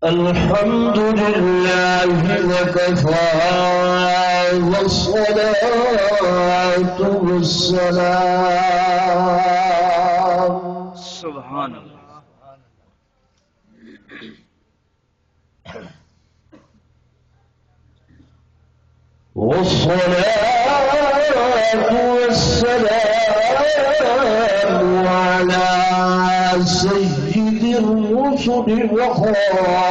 الحمد لله وكفى والصلاة والسلام سبحان اللہ والصلاة والسلام على سيد الرسل وخاتم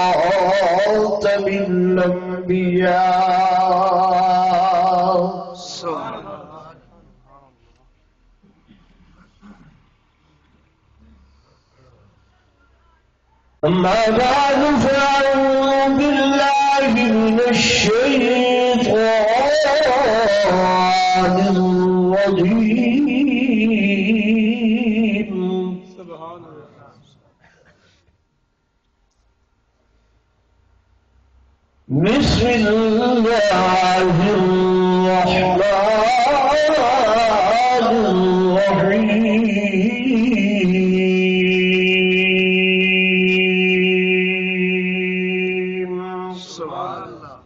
الأنبياء سبحان اللہ أما بعد فأعوذ بالله من الشيطان الرجيم سبحان اللہ بسم الله الرحمن الرحيم سبحان اللہ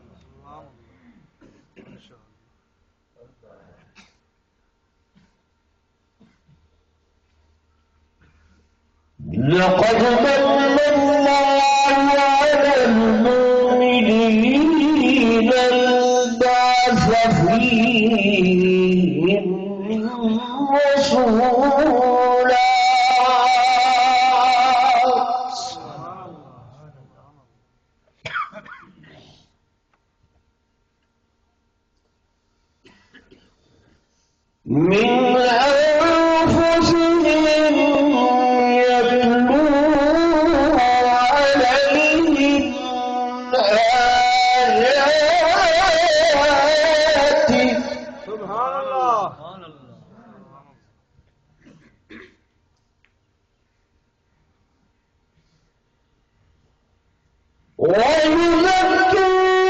لقد من الله على المؤمنين إذ بعث فيهم رسولا من أنفسهم يتلو عليهم آياته سبحان اللہ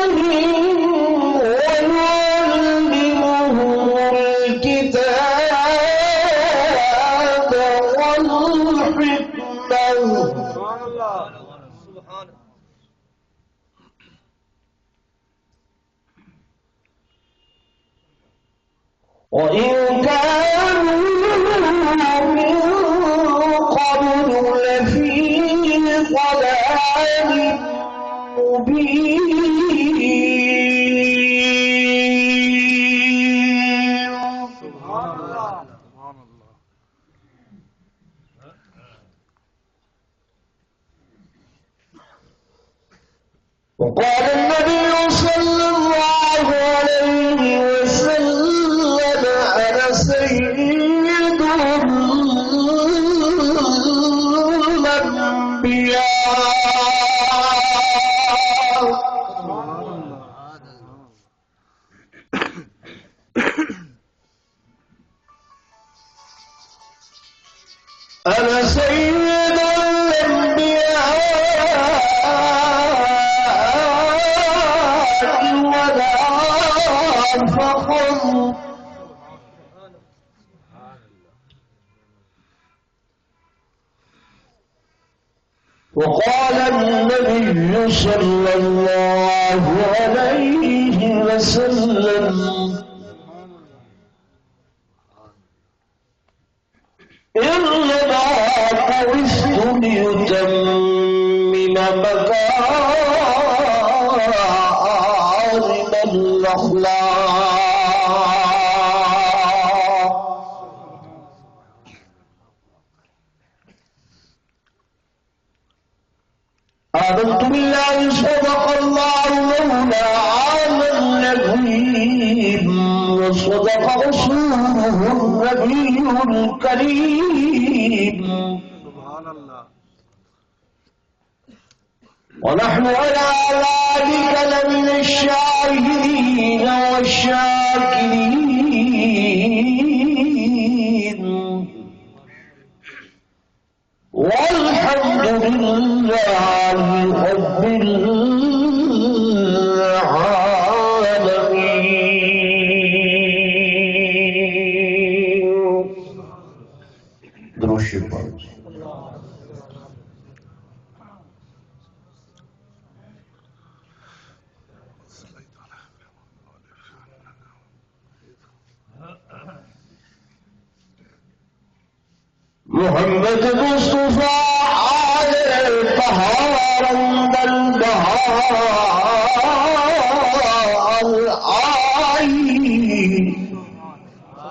ويزكيهم ويعلمهم الكتاب والحكمة سبحان اللہ سبحان وإن كانوا من قبل لفي ضلال مبين سبحان اللہ سبحان اللہ وقال النبي صلى الله عليه وسلم أنا سيد الأنبياء أنا سيد الأنبياء ولا فخر وقال النبي صلى الله عليه وسلم إنما بعثت لأتمم مكارم الأخلاق آمنت بالله صدق الله مولانا العظيم وصدق رسوله النبي الكريم سبحان اللہ ونحن على ذلك لمن الشاهدين والشاكرين والحمد لله رب العالمين. درود شریف محمد مصطفیٰ آئے بہار اندر بہار آئی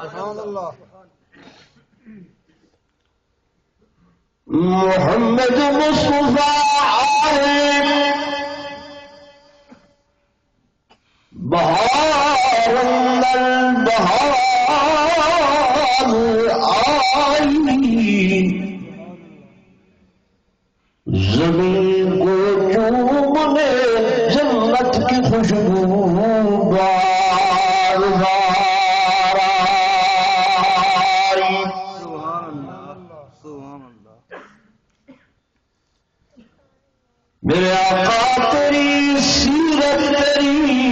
سبحان اللہ محمد مصطفیٰ آئے بہار اندر بہار آئی زمین کو چومنے جنت کی خوشبو بار بار آئی سبحان اللہ سبحان اللہ میرے آقا تیری سیرت تیری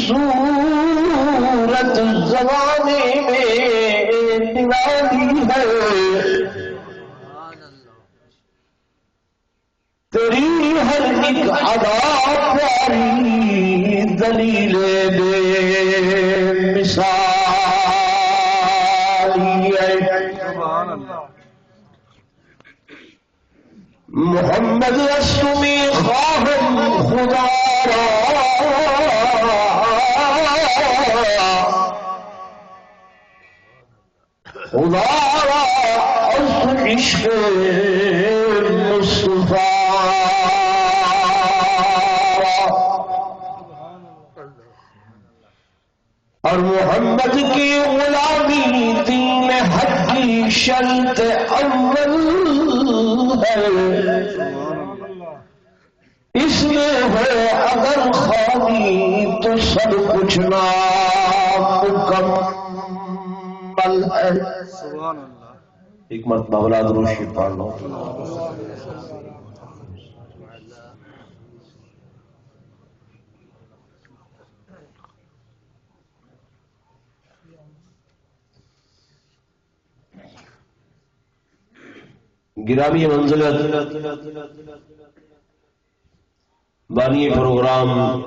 صورت زمانے میں نرالی ہے تیری ہر ایک ادا پیاری دلیل بے مثالی ہے سبحان اللہ محمد اسمی خواہم خدا را خدا را از عشق مصطفیٰ اور محمد کی غلامی دین حق کی شرط اول ہے اس میں ہے اگر خالی تو سب کچھ نامکمل ہے سبحان اللہ ایک مرتبہ اولاد روشی پڑھ لو گرامی منزلت بانی پروگرام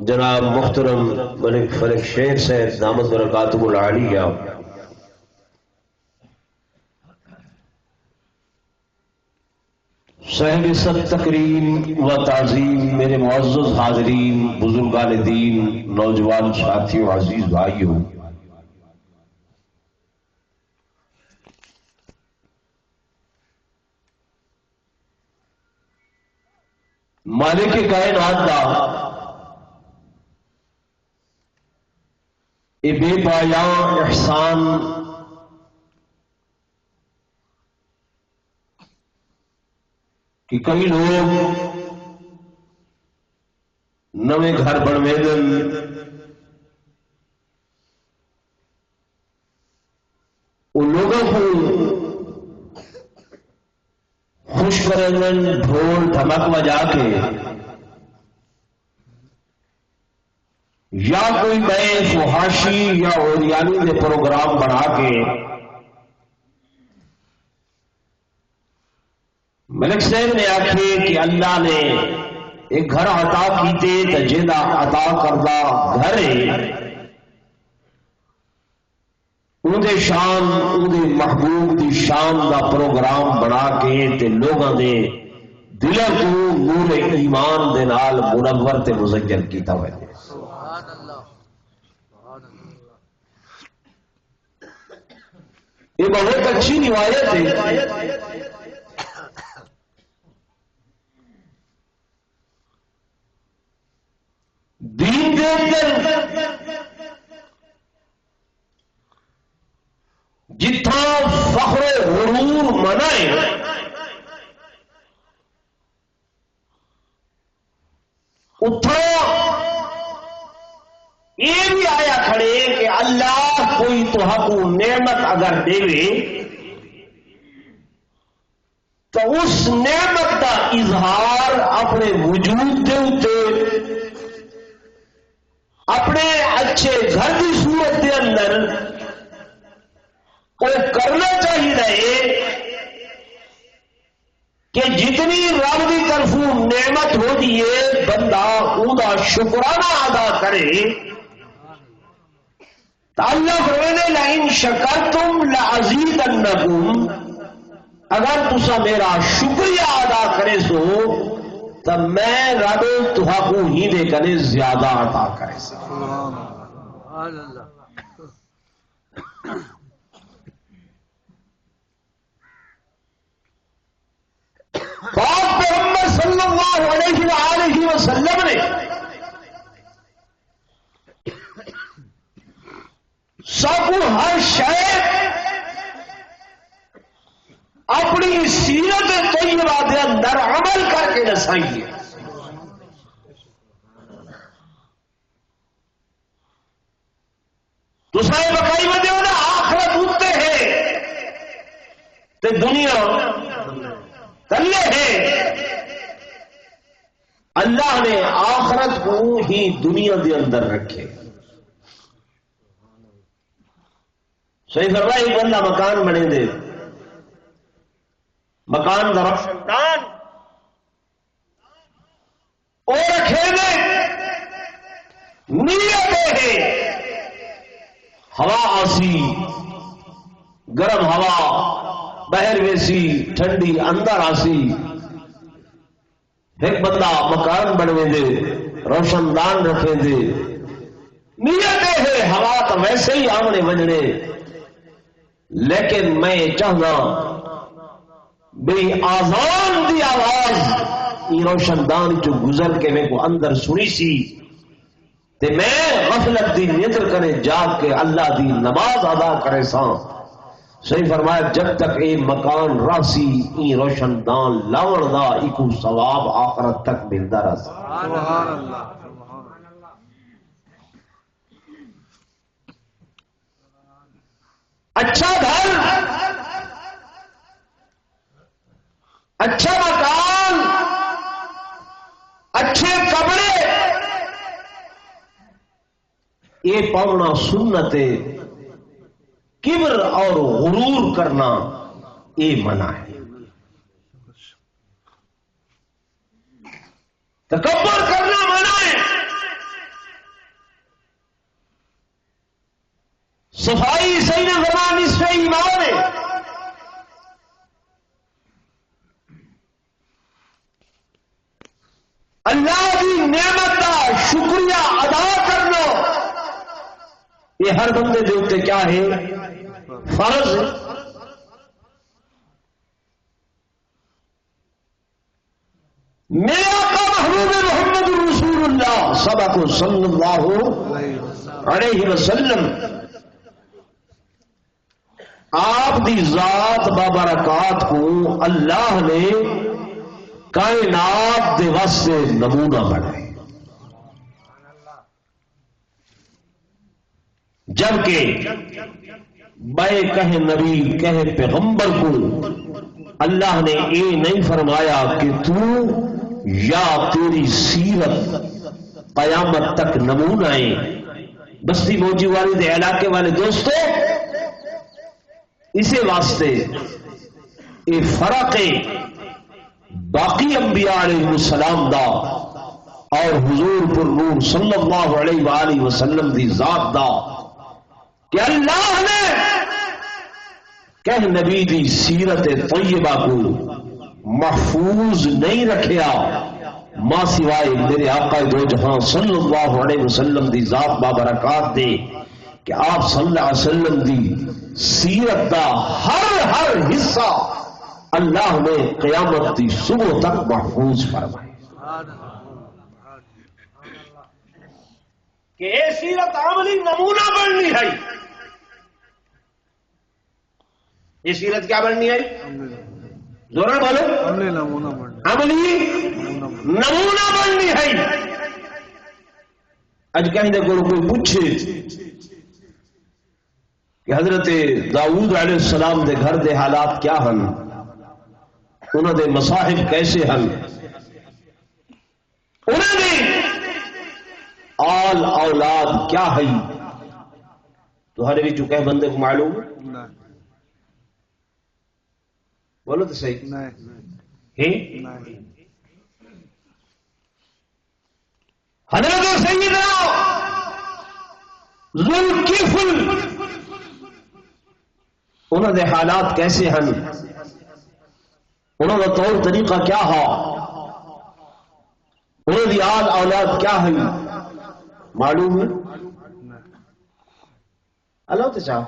جناب محترم ملک فرق شیخ صاحب دامت برکاتہ العالیہ صاحب صد تکریم و تعظیم میرے معزز حاضرین بزرگان دین نوجوان ساتھیوں عزیز بھائیوں مالک کائنات دا اے بے پایاں احسان کہ کئی لوگ نویں گھر بنوے دن ان لوگوں کو خوش کرن ڈھول ڈھمک بجا کے یا کوئی نئے فحاشی یا اوریانی نے پروگرام بنا کے ملک صاحب نے آکھے کہ اللہ نے ایک گھر عطا کیتے تو جیدہ عطا کردہ گھر ان دے شان ان دے محبوب دی شان دا پروگرام بنا کے تے لوگاں دے دلوں کو نور ایمان دے نال منور تے مزین کیتا ہوئے سبحان اللہ سبحان اللہ یہ بہت اچھی روایت ہے دین دے اندر جتھا فخر غرور منائے اتھا یہ بھی آیا کھڑے کہ اللہ کوئی تو حقو نعمت اگر دے تو اس نعمت کا اظہار اپنے وجود دے اتے اپنے اچھے گھر کی صورت کے اندر وہ کرنا چاہیے کہ جتنی رب کی طرف نعمت ہو دیے بندہ ادا شکرانہ ادا کرے تو اللہ فرمانے لئن شکرتم لازیدنکم اگر تسا میرا شکریہ ادا کرے سو تو میں رب تہاکو ہی دے کنے زیادہ عطا کرے سو. سبحان اللہ. پاک پیغمبر صلی اللہ علیہ وآلہ وسلم نے سب ہر شے اپنی سیرت طیبہ دے اندر عمل کر کے دسائیے. تو سارے بکائی میں دیو نا آخرت ہوتے ہیں تے دنیا تلے ہے. اللہ نے آخرت کو ہی دنیا دے اندر رکھے. صحیح فرمایا. ایک بندہ مکان بنے دے, مکان دا روشن دان اور رکھے دے نیت ہے ہوا آسی گرم ہوا باہر ویسی ٹھنڈی اندر آسی. ایک بندہ مکان بنوے دے روشن دان رکھے دے نیت ہے ہوا تو ویسے ہی آمنے بجنے, لیکن میں چاہنا بے آزان دی آواز روشن دان چو گزر کے میں کو اندر سنی سی تے میں غفلت دی نیتر کرے جاگ کے اللہ دی نماز ادا کرے ساں. صحیح فرمایا جب تک اے مکان راسی ای روشن دان لاؤن دا ایکو ثواب آخرت تک ملتا رہا. سبحان اللہ. اچھا گھر, اچھا مکان, اچھے کپڑے یہ پاؤنا سنت ہے. کبر اور غرور کرنا یہ منع ہے. تکبر کرنا منع ہے. صفائی صحیح زمان اس پہ ایمان ہے. اللہ کی نعمت کا شکریہ ادا کرنا یہ ہر بندے دے اوپر کیا ہے؟ فرض ہے. میرا آقا محبوب محمد رسول اللہ سبق صلی اللہ علیہ وسلم آپ دی ذات بابرکات کو اللہ نے کائنات دے واسطے نمونہ بنائے. جبکہ بے کہے نبی کہے پیغمبر کو اللہ نے یہ نہیں فرمایا کہ تو یا تیری سیرت قیامت تک نمونہ ہے. بستی موجی والے دے علاقے والے دوستو, اسی واسطے یہ فرق ہے باقی انبیاء علیہ السلام دا اور حضور پر نور صلی اللہ علیہ وآلہ وسلم دی ذات دا کہ اللہ نے کہ نبی دی سیرت طیبہ کو محفوظ نہیں رکھیا ماں سوائے میرے آقا دو جہاں صلی اللہ علیہ وسلم دی ذات بابرکات دے کہ آپ صلی اللہ علیہ وسلم دی سیرت دا ہر حصہ اللہ نے قیامت دی صبح تک محفوظ فرمائے کہ اے سیرت عملی نمونہ بننی ہے. یہ سیرت کیا بننی ہے؟ زورا بولو. عملی نمونہ بننی ہے. اج کہندے کو کوئی پوچھے کہ حضرت داؤد علیہ السلام دے گھر دے حالات کیا ہن, انہوں دے مصاحب کیسے ہن, انہوں نے آل اولاد کیا ہے, تو ہر بھی چکے بندے کو معلوم بولو تو صحیح حضرت سیدنا ذوالکفل انہوں دے حالات کیسے ہن, انہوں کا طور طریقہ کیا ہا، انہوں کی آل اولاد کیا ہے معلوم ہے؟ اللہ تو چاہ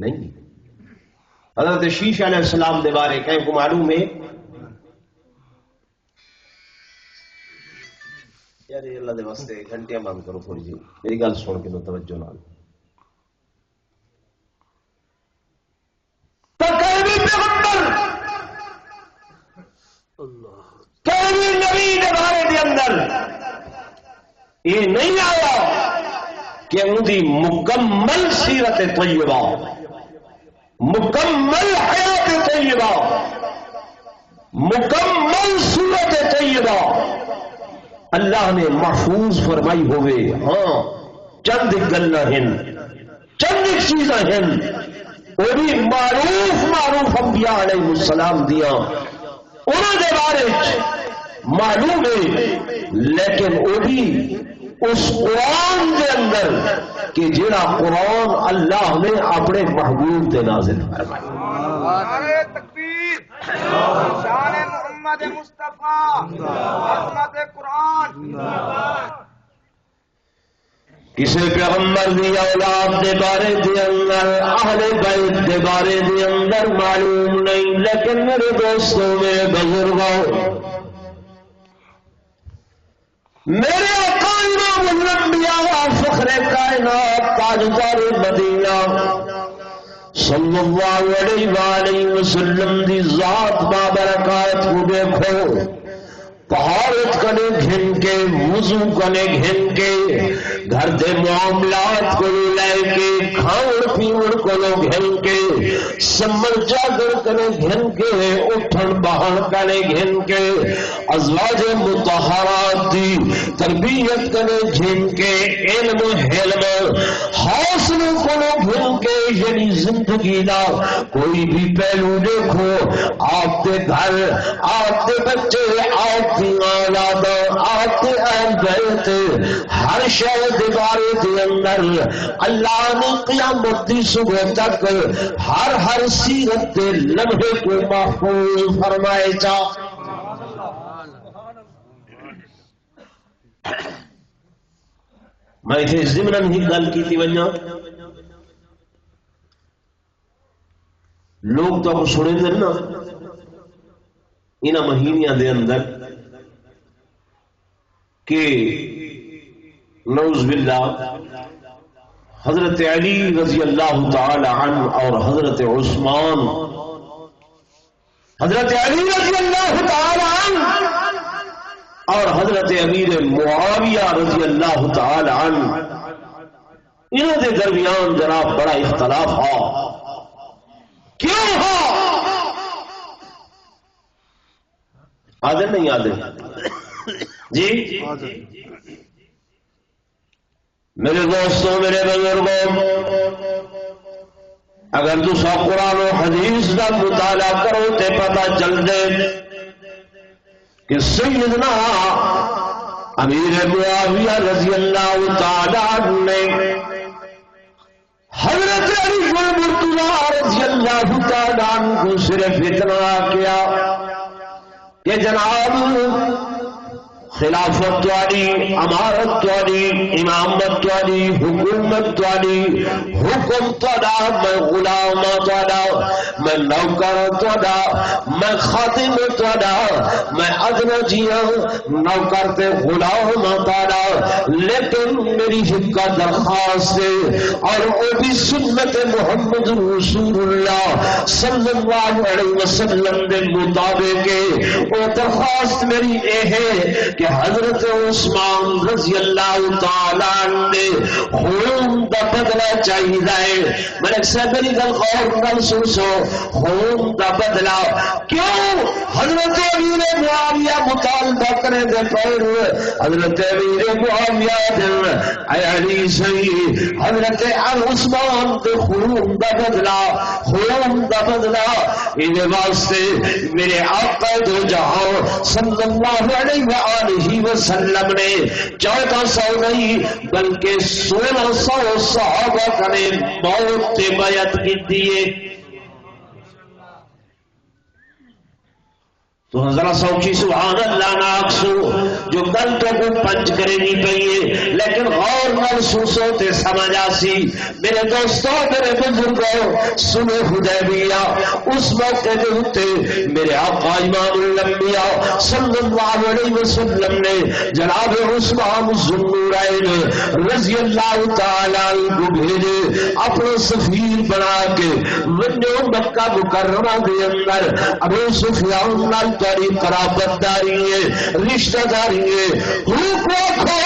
نہیں۔ حضرت شیش علیہ السلام دے بارے کہیں کو معلوم ہے؟ یار اللہ دے واسطے گھنٹیاں بند کرو تھوڑی جی، میری گل سن کے نو توجہ نال۔ کوئی نبی دے بارے دے اندر یہ نہیں آیا کہ ان کی مکمل سیرت طیبہ، مکمل حیات طیبہ، مکمل صورت طیبہ اللہ نے محفوظ فرمائی ہوئے۔ ہاں چند گلاں ہیں، چند چیزاں ہیں وہ بھی معروف انبیاء علیہ السلام دیا انہوں دے بارے معلوم ہے، لیکن وہ بھی اس قرآن دے اندر کہ جڑا قرآن اللہ نے اپنے محبوب دے نازل فرمایا۔ نعرہ تکبیر، شان محمد مصطفیٰ، عظمت قرآن۔ کسی پیغمبر دی اولاد دے بارے دے اندر، اہل بیت دے بارے دے اندر معلوم نہیں، لیکن میرے دوستوں میں بزرگوں، میرے آقا امام الانبیاء فخر کائنات تاجدار مدینہ صلی اللہ علیہ وآلہ وسلم دی ذات بابرکات کو دیکھو، طہارت کنے گھن کے، وضو کنے گھن کے، گھر دے معاملات کو لے کے، کھاؤ پیوڑ کو گھن کے، سمر جاگر کنے گھن کے، اٹھن بہن کنے گھن کے، ازواج مطہرات دی تربیت کنے گھن کے، علم حلم حاصل کو گھن کے، یعنی زندگی دا کوئی بھی پہلو دیکھو، آپ کے گھر، آپ کے بچے، آپ کی اولاد، آپ کے اہل بیت، ہر شے دے بارے دے اندر اللہ نے قیامت دی صبح تک ہر سیرت دے لمحے کو محفوظ فرمائے جا۔ میں اتنے ضمن ہی گل کی تھی وجہ لوگ تو سنے تھے نا انہاں مہینیاں دے اندر کہ نعوذ باللہ حضرت علی رضی اللہ تعالی عنہ اور حضرت عثمان، حضرت علی رضی اللہ تعالی عنہ اور حضرت امیر معاویہ رضی اللہ تعالی عنہ، انہوں دے درمیان جناب بڑا اختلاف ہوا۔ کیوں ہوا؟ آدھے نہیں آدھے جی میرے دوستوں، میرے بزرگوں، اگر تسا قرآن و حدیث کا مطالعہ کرو تے پتہ چل دے کہ سیدنا امیر معاویہ رضی اللہ تعالی عنہ نے حضرت علی مرتضی رضی اللہ تعالی عنہ کو صرف اتنا کیا کہ جناب خلافت تواڈی، امارت تواڈی، امامت تواڈی، حکومت تواڈی، حکم تواڈا، میں غلام تواڈا، میں نوکر تواڈا، میں خادم تواڈا، میں ادنا جیاں نوکر تے غلام تواڈا، لیکن میری ایک درخواست ہے اور وہ بھی سنت محمد رسول اللہ صلی اللہ علیہ وسلم کے مطابق وہ درخواست میری یہ ہے کہ حضرت عثمان رضی اللہ تعالی عنہ نے خون دا بدلہ چاہیے۔ ملک صاحب میری گل غور نال سنو، خون دا بدلہ کیوں؟ حضرت امیر معاویہ مطالبہ کرے دے پیر، حضرت امیر معاویہ دل اے علی سی، حضرت عثمان دے خون دا بدلہ، خون دا بدلہ ان واسطے میرے آقا دو جہاں صلی اللہ علیہ وآلہ وسلم نے 1400 نہیں بلکہ 1600 صحابہ نے موت تے بیعت کی دیئے۔ تو ذرا سوچی سبحان اللہ ناکسو جو گل تو کو پنچ کرے نہیں پئیے لیکن غور محسوس ہوتے سمجھ آسی میرے دوستوں میرے بزرگوں سنو حدیبیہ اس موقع کے ہوتے میرے آقا امام الانبیاء صلی اللہ علیہ وسلم نے جناب عثمان ذوالنورین رضی اللہ تعالیٰ کو بھیجے اپنا سفیر بنا کے ونجو مکہ مکرمہ کے اندر ابو سفیان نال تاری قرابت داری ہے رشتہ داری ہے حقوق رکھو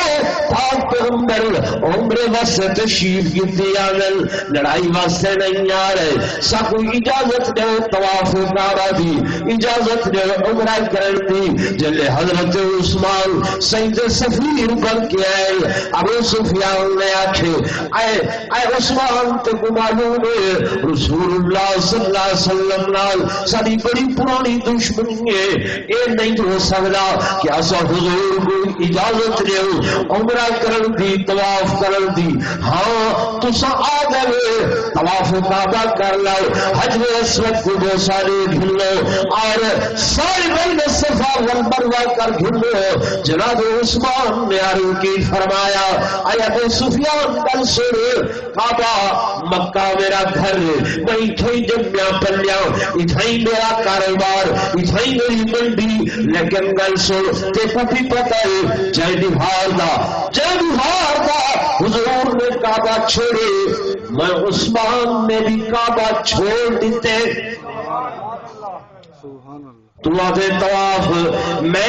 پاک پیغمبر عمر واسطے تشریف کی آگل لڑائی واسطے نہیں آ رہے ساکو اجازت دے طواف کعبہ دی اجازت دے عمرہ کرن دی جلے حضرت عثمان سید سفیر بن کے آئے ابو سفیان نے آکھے اے عثمان تے کو معلوم ہے رسول اللہ صلی اللہ علیہ وسلم نال ساری بڑی پرانی دشمنی ہے اے نہیں ہو سکتا کہ ایسا حضور کو اجازت دے عمرہ کرن دی طواف کرن دی ہاں تسا آ گئے طواف کعبہ کر لو حجر اسود کو دو سارے گھن لو اور سارے بین صفا والمروہ کر گھن لو جناب عثمان نے عرض کی فرمایا اے ابو سفیان کل سنے کعبہ مکہ میرا گھر میں اتھائی جمعہ پلیا اتھائی میرا کاروبار اتھائی میری منڈی لیکن گل سن تے کو بھی پتہ ہے جے بہار دا حضور نے کعبہ چھوڑے میں عثمان نے بھی کعبہ چھوڑ دیتے تو آتے طواف میں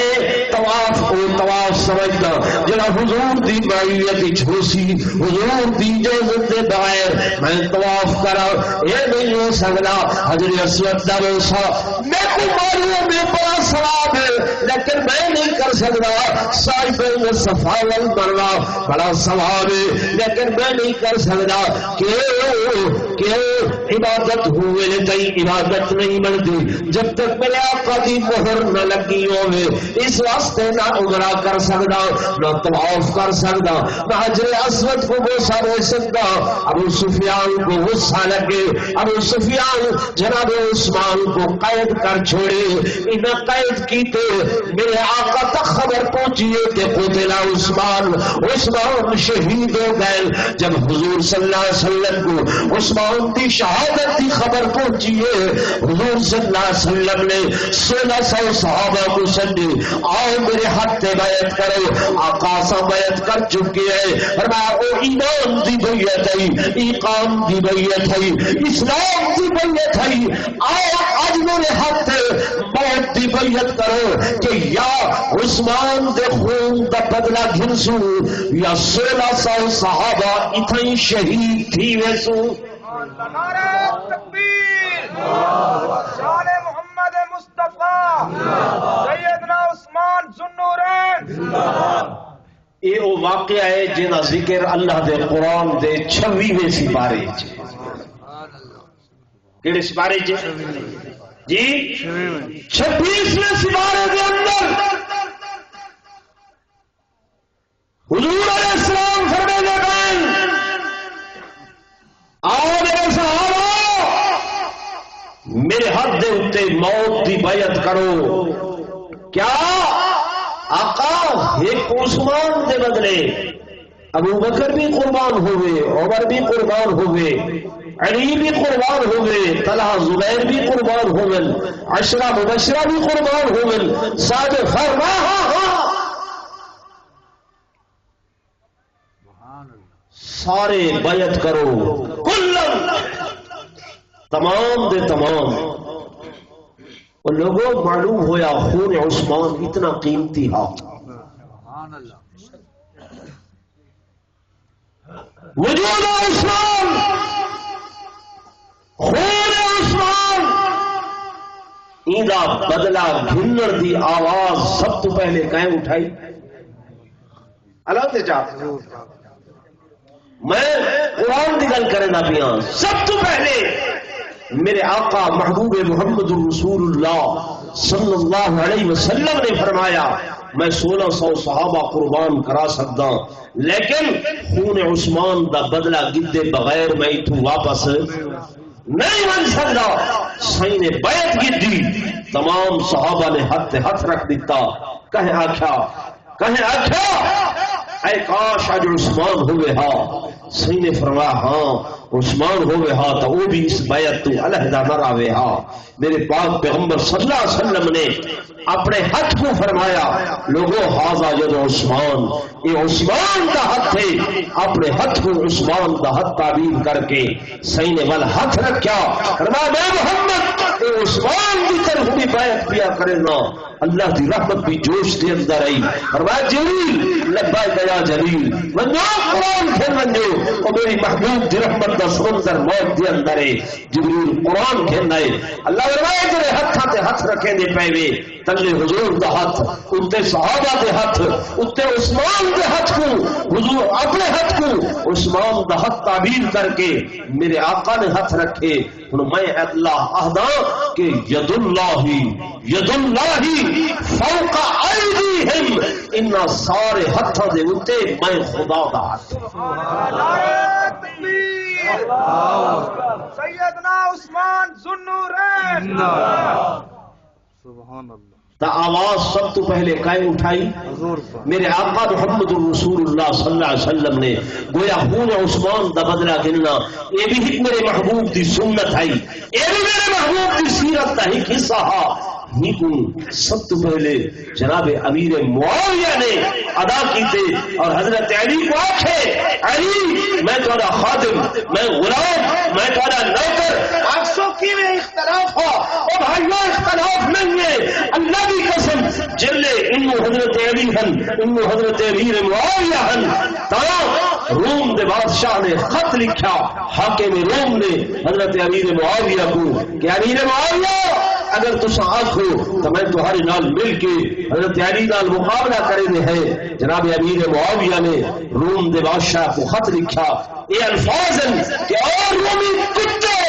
طواف او طواف سمجھتا جنا حضور دی معیت چھوسی حضور دی اجازت دے بغیر میں طواف کرا یہ نہیں ہو سکتا حجر اسود دا بوسا میں کو معلوم میں بڑا ثواب ہے لیکن میں نہیں کر سکتا صاحب صفا والمروہ بڑا ثواب ہے لیکن میں نہیں کر سکتا کہ عبادت ہوئے تئی عبادت نہیں بنتی جب تک میرے آقا دی مہر نہ لگی ہوئے اس واسطے نہ عمرہ کر سکتا نہ طواف کر سکتا نہ حجر اسود کو بوسا دے سکتا ابو سفیان کو غصہ لگے ابو سفیان جناب عثمان کو قید کر چھوڑے انہیں قید کیتے میرے آقا تک خبر پہنچیے کہ قتل عثمان شہید ہو گئے جب حضور صلی اللہ علیہ وسلم کو عثمان کی شہادت کی خبر پہنچیے حضور صلی اللہ علیہ وسلم نے 1600 صحابہ کو سنی آؤ میرے ہاتھ بیعت کرو آقا سا بیعت کر چکے ہیں فرمایا او ایمان دی بیعت ہے ایقان دی بیعت ہے اسلام دی بیعت ہے آؤ آج میرے ہاتھ بیعت دی بیعت کرو کہ یا عثمان دے خون دا بدلہ گھنسو یا 1600 صحابہ اتنی شہید تھی ویسو نعرہ تکبیر شان محمد مصطفیٰ سیدنا عثمان ذوالنورین یہ وہ واقعہ ہے جنہ ذکر اللہ دے قرآن دے 26ویں سپارے کیڑے سپارے جی 26ویں سپارے دے اندر حضور علیہ السلام فرمانے لگے آؤ میرے صحابہ میرے حد دے اتے موت دی بیعت کرو کیا آقا ایک عثمان دے بدلے ابو بکر بھی قربان ہوئے عمر بھی قربان ہوئے علی بھی قربان ہوئے طلحہ زبیر بھی قربان ہوئے عشرہ مبشرہ بھی قربان ہوئے سعد فرمایا سارے بیعت کرو کلن تمام دے تمام اور لوگوں معلوم ہویا خون عثمان اتنا قیمتی ہے وجود عثمان خون عثمان ایدہ بدلہ گھنر دی آواز سب تو پہلے کہیں اٹھائی اللہ دے چاہتے میں قرآن دی گل کرنا پیا سب تو پہلے میرے آقا محبوب محمد رسول اللہ صلی اللہ علیہ وسلم نے فرمایا میں 1600 صحابہ قربان کرا سکتا لیکن خون عثمان دا بدلہ گدے بغیر میں تو واپس نہیں بن سکتا سائیں نے بیعت کی تمام صحابہ نے ہاتھ رکھ دیتا. کہیں آخیا اے کاش اج عثمان ہوئے ہا. سی نے فرمایا ہاں عثمان ہوئے ہا تو وہ بھی اس بیعت تو علیحدہ نہ راوے ہا. میرے پاک پیغمبر صلی اللہ علیہ وسلم نے اپنے ہاتھ کو فرمایا لوگوں ہاذا ید عثمان، یہ عثمان کا ہاتھ ہے. اپنے ہاتھ کو عثمان کا ہاتھ تعبیر کر کے سی نے ول ہاتھ رکھا. فرمایا میں محمد اے عثمان کی طرف بھی بیعت کیا کرے نا. اللہ کی رحمت بھی جوش کے اندر آئی. فرمایا جلیل لبیک یا جلیل ونجو قرآن کھیل ونجو اور میری محبوب کی رحمت کا سمندر موت کے اندر ہے. جبریل قرآن کھیلنا ہے. اللہ فرمایا تیرے ہاتھاں تے ہاتھ رکھیں دے پے وے تلے حضور دا ہاتھ اتنے صحابہ دے ہاتھ اتنے عثمان دے ہاتھ کو حضور اپنے ہاتھ کو عثمان دا ہاتھ تعبیر کر کے میرے آقا نے ہاتھ رکھے. ہن میں اللہ اہدا کہ ید اللہ فوق ایدیہم ان سارے ہاتھاں دے اوتے میں خدا دا ہاتھ. سیدنا عثمان ذوالنورین سبحان اللہ. تا آواز سب تو پہلے قائم اٹھائی میرے آقا محمد رسول اللہ صلی اللہ علیہ وسلم نے. گویا خون عثمان دا بدلہ گننا یہ بھی میرے محبوب دی سنت ہے، یہ بھی میرے محبوب دی سیرت کا ہی حصہ ہے. سب تو پہلے جناب امیر معاویہ نے ادا کیتے اور حضرت علی کو آکھے علی میں تھوڑا خادم، میں غلام، میں تھوڑا نوکر. آنکھوں کی میں اختلاف ہو اور بھائیوں اختلاف نہیں ہے. اللہ کی قسم جلے انو حضرت علی ہن انو حضرت امیر معاویہ ہن. تو روم دے بادشاہ نے خط لکھا حاکم روم نے حضرت امیر معاویہ کو کہ امیر معاویہ اگر تسا آخو تو میں تمہارے نال مل کے حضرت علی نال مقابلہ کرے ہے. جناب امیر معاویہ نے روم دے بادشاہ کو خط لکھا یہ الفاظ ہیں کہ اور رومی کتے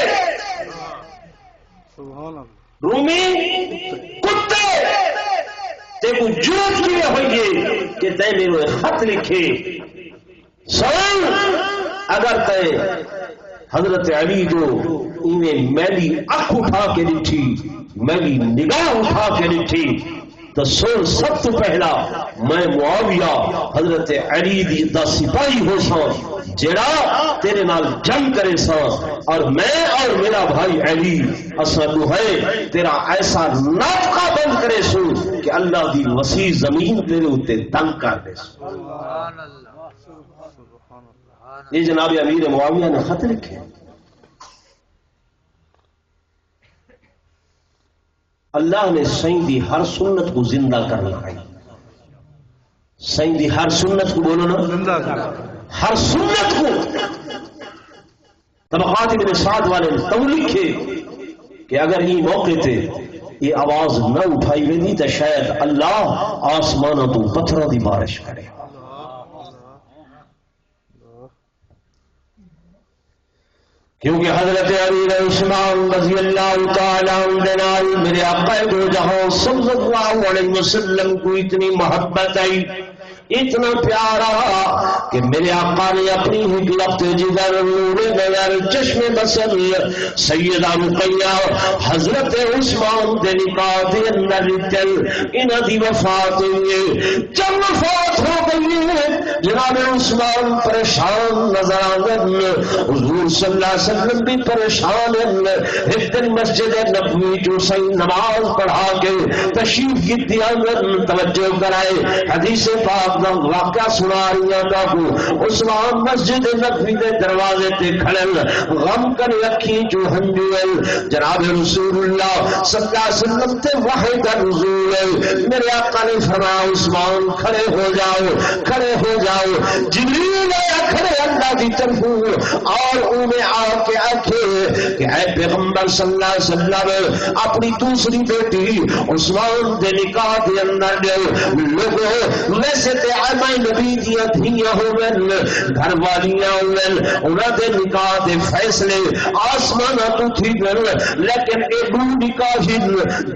رومی کتے تے کو جرات کی ہوئیے کہ تے میرے خط لکھے سن اگر تے حضرت علی جو انہیں میری اکھ اٹھا کے لکھی میری نگاہ اٹھا کے لکھی تو سن سب تو پہلا میں معاویہ حضرت علی دی دا سپاہی ہو سا جڑا تیرے نال جنگ کرے سا اور میں اور میرا بھائی علی اسا تو ہے تیرا ایسا نافقہ بند کرے سو کہ اللہ دی وسیع زمین تیرے اوتے تنگ کر دے سو. یہ جناب امیر معاویہ نے خط لکھے. اللہ نے سائیں دی ہر سنت کو زندہ کرنا ہے. سائیں دی ہر سنت کو بولو نا زندہ کرنا. ہر سنت کو طبقات ابن سعد والے نے تو لکھے کہ اگر یہ موقع تھے یہ آواز نہ اٹھائی ہوئی تو شاید اللہ آسمانوں تو پتھروں کی بارش کرے. کیونکہ حضرت امیر عثمان رضی اللہ تعالیٰ عنہ میرے آقا دو جہاں صلی اللہ علیہ وسلم کو اتنی محبت آئی اتنا پیارا کہ میرے آقا نے اپنی ہی لفظ جگر نور نظر چشم بصر سیدہ رقیہ حضرت عثمان دے نکاح دے اندر چل انہاں دی وفات ہوئی. جب وفات ہو گئی جناب عثمان پریشان نظر آگن حضور صلی اللہ علیہ وسلم بھی پریشان ہیں. ایک دن مسجد نبوی جو صحیح نماز پڑھا کے تشریف کی دیانت توجہ کرائے حدیث پاک دا واقعہ سنا رہی کو عثمان مسجد نبوی دے دروازے تے کھڑل غم کر رکھی جو ہنجول جناب رسول اللہ صلی اللہ علیہ وسلم تے وحی دا نزول ہے. میرے آقا نے فرمایا عثمان کھڑے ہو جاؤ کھڑے ہو جاؤ. جبریل آیا کھڑے اللہ کی طرف اور انہیں آ کے آکھے کہ اے پیغمبر صلی اللہ علیہ وسلم اپنی دوسری بیٹی عثمان دے نکاح دے اندر لوگوں ویسے تے میں نبی دیا دھیاں ہوئن گھر والیاں ہوئن انہاں دے نکاح دے فیصلے آسمانہ تو تھی گن لیکن ایڈو نکاح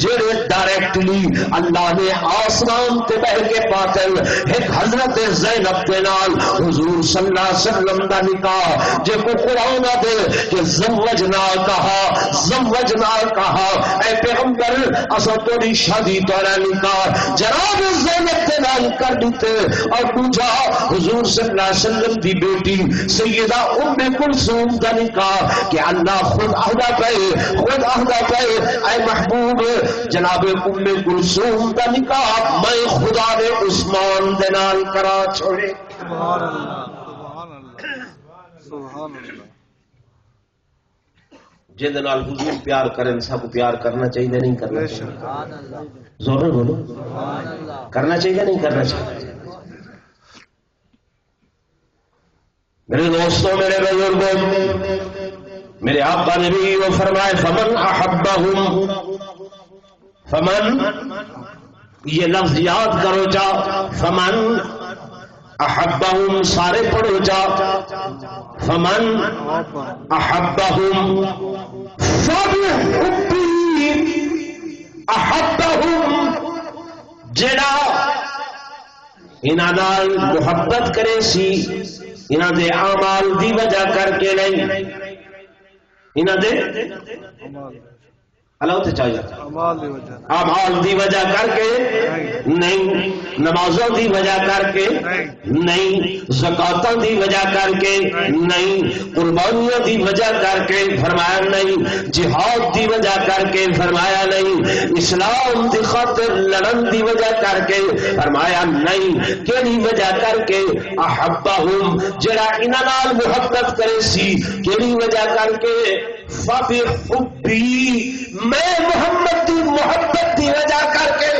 جڑے ڈائریکٹلی اللہ نے آسمان تے بہ کے پاتل ایک حضرت زینب دے نال نال حضور صلی اللہ علیہ وسلم دا نکاح جے کو قرآن دے کہ زوجنا کہا اے پیغمبر اسا تیری شادی تیرا نکاح جناب زینب دے نال کر دیتے اور دوجا حضور صلی اللہ علیہ وسلم دی بیٹی سیدہ ام کلثوم دا نکاح کہ اللہ خود عہدہ پہ اے محبوب جناب ام کلثوم دا نکاح میں خدا نے عثمان دے نال کرا چھوڑے. سبحان اللہ سبحان اللہ. جن نال حضور پیار کریں سب پیار کرنا چاہیے نہیں کرنا چاہیے؟ زور بولو کرنا چاہیے نہیں کرنا چاہیے؟ میرے دوستوں میرے بزرگوں میرے آقا نے بھی وہ فرمائے فمن یہ لفظ یاد کرو جا فمن احبہم سارے پڑھو جا فمن احبہم فبحبی احبہم جڑا انہاں نال محبت کرے سی انہاں دے اعمال دی وجہ کر کے نہیں انہاں دے اللہ تے چاہیے اعمال دی وجہ کر کے نہیں نمازوں دی وجہ کر کے نہیں زکاتاں دی وجہ کر کے نہیں قربانیاں دی وجہ کر کے فرمایا نہیں جہاد دی وجہ کر کے فرمایا نہیں اسلام دی خاطر لڑن دی وجہ کر کے فرمایا نہیں کیڑی وجہ کر کے احبہم جڑا انہاں نال محبت کرے سی کیڑی وجہ کر کے فبحبی میں محمد کی محبت کی وجہ کر کے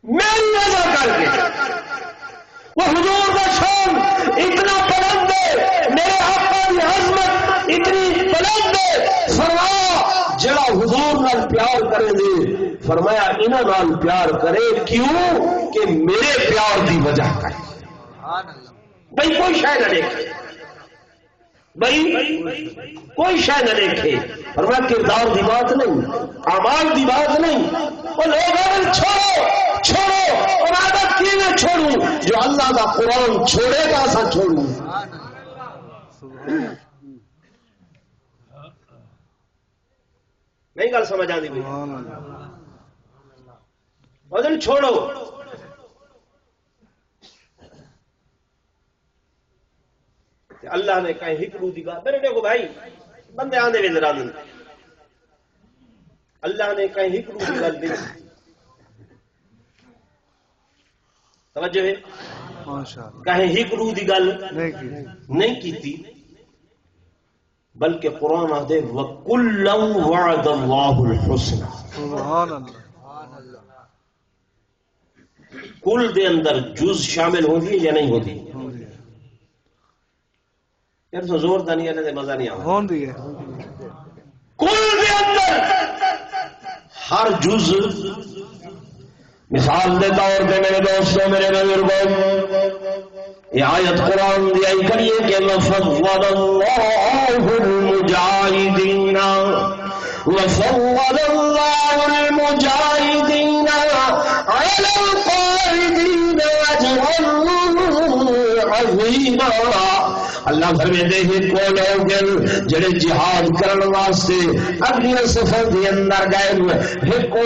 میری وجہ کر کے وہ حضور کا شان اتنا بلند ہے میرے آقا کی عظمت اتنی بلند ہے فرمایا جڑا حضور نال پیار کرے دے فرمایا انہاں نال پیار کرے کیوں کہ میرے پیار کی وجہ کر بھائی کوئی شے نہ دیکھے بھائی کوئی شے نہ دیکھے فرمایا کردار دی بات نہیں اعمال دی بات نہیں وہ لوگ چھوڑو اور عادت کی نہ چھوڑوں جو اللہ کا قرآن چھوڑے گا ایسا چھوڑوں نہیں گل سمجھ آتی وزن چھوڑو اللہ نے کہیں ہکڑو دی گل میرے دیکھو بھائی بندے آندے وے ذرا اللہ نے کہیں ہکڑو دی گل نہیں توجہ ہے کہیں ہکڑو دی گل نہیں کیتی بلکہ قرآن آدھے وَكُلًّا وَعَدَ اللَّهُ الْحُسْنَى سبحان اللہ کل دے اندر جز شامل ہوندی ہے یا نہیں ہوندی یار تو زور دانی ہے نے مزہ نہیں آتا ہوندی ہے کل دے اندر ہر جز مثال دے طور پہ میرے دوستوں میرے بزرگوں یہ آیت قرآن دی آئی کریے کہ وَفَضَّلَ اللَّهُ الْمُجَاهِدِينَ وَفَضَّلَ اللَّهُ الْمُجَاهِدِينَ عَلَى الْقَاعِدِينَ أَجْرًا عَظِيمًا اللہ فرمیندے ہیں کو لوگ جڑے جہاد کرن واسطے اگلی سفر دے اندر گئے ہکو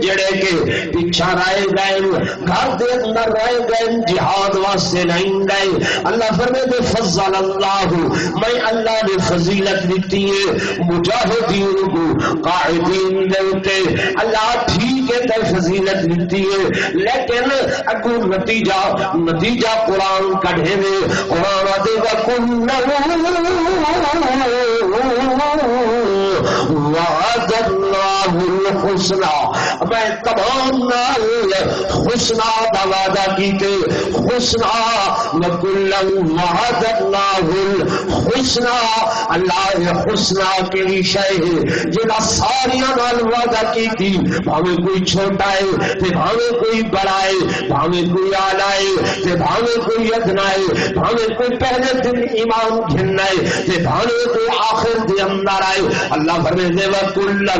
جڑے کے پیچھے رہے گئے گھر دے اندر رہے گئے جہاد واسطے نہیں گئے اللہ فرمیندے فضل اللہ میں اللہ نے فضیلت دیتی ہے مجاہدین کو قاعدین دے اوتے اللہ ٹھیک ہے تے فضیلت دیتی ہے لیکن اگو نتیجہ قرآن کڈھے نے قرآن دے گا وعد اللہ الحسنى میں تمام نال حسنى دا وعدہ کیتے حسنى وکلا وعد اللہ الحسنى اللہ حسنى کے شے جڑا ساریاں نال وعدہ کیتی بھاویں کوئی چھوٹا ہے تے بھاویں کوئی بڑا ہے بھاویں کوئی اعلی ہے تے بھاویں کوئی ادنا ہے بھاویں کوئی پہلے دن ایمان گھننا ہے تے بھاویں کوئی آخر دے اندر آئے اللہ فرمائے وکلا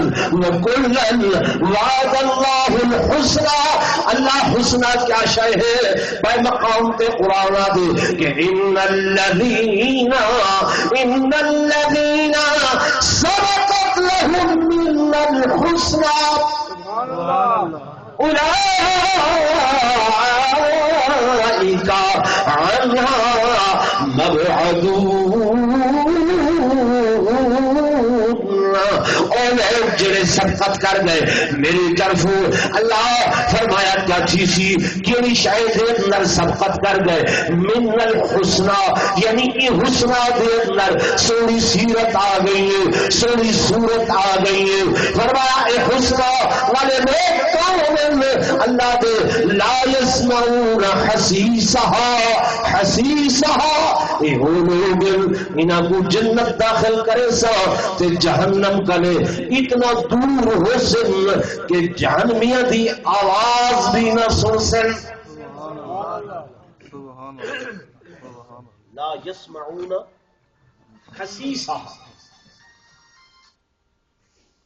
وعد اللہ الحسنى اللہ حسنہ کیا شے ہے بے مقام تے قرآن دے کہ ان الذین سبقت لهم من الحسنى اولئک عنها مبعدون جڑے سبقت کر گئے میری طرف اللہ فرمایا کیا چیزی کیڑی شاید اندر سبقت کر گئے من الحسنہ یعنی کہ حسنہ دے اندر سونی سیرت آ گئی ہے سونی صورت آ گئی ہے فرمایا اے حسنہ والے نیک کون اللہ دے لا يسمعون حسیسہا اے ہو لوگ انہاں کو جنت داخل کرے سا تے جہنم کنے اتنا دور ہو سن کہ جہنمیاں دی آواز بھی نہ سن سن لا يسمعون حسیسہا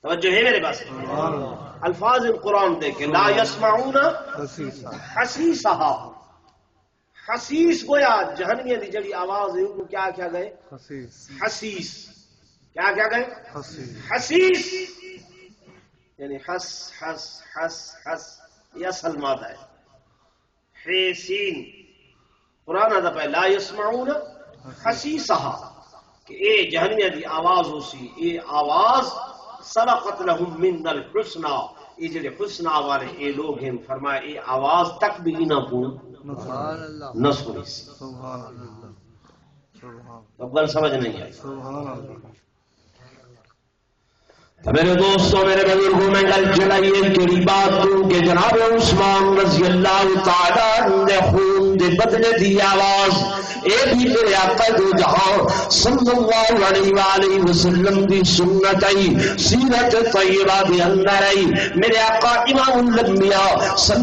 توجہ ہے میرے پاس الفاظ قرآن دیکھیں لا يسمعون حسیسہا حسیس گویا جہنمیاں دی جڑی آواز ہے وہ کیا کیا گئے حسیس کیا کیا گئے حسیس یعنی حس حس حس حس یہ اصل مادہ ہے حسین قرآن آدھا پہ لا يسمعون حسیسہا کہ اے جہنمیاں دی آواز ہو سی اے آواز سبقت لهم من الحسنى یہ جڑے حسنہ والے اے لوگ ہیں فرمایا اے آواز تک بھی نہ کو نہ سنی سبحان اللہ اب گل سمجھ نہیں آئی تو میرے دوستوں میرے بزرگوں میں گل چلائیے کیڑی بات دوں کہ جناب عثمان رضی اللہ تعالیٰ دے خون دے بدلے دی آواز اے بھی میرے آقا دو جہاں صلی اللہ علیہ وآلہ وسلم دی سنت آئی سیرت طیبہ دی اندر آئی میرے آقا امام الانبیاء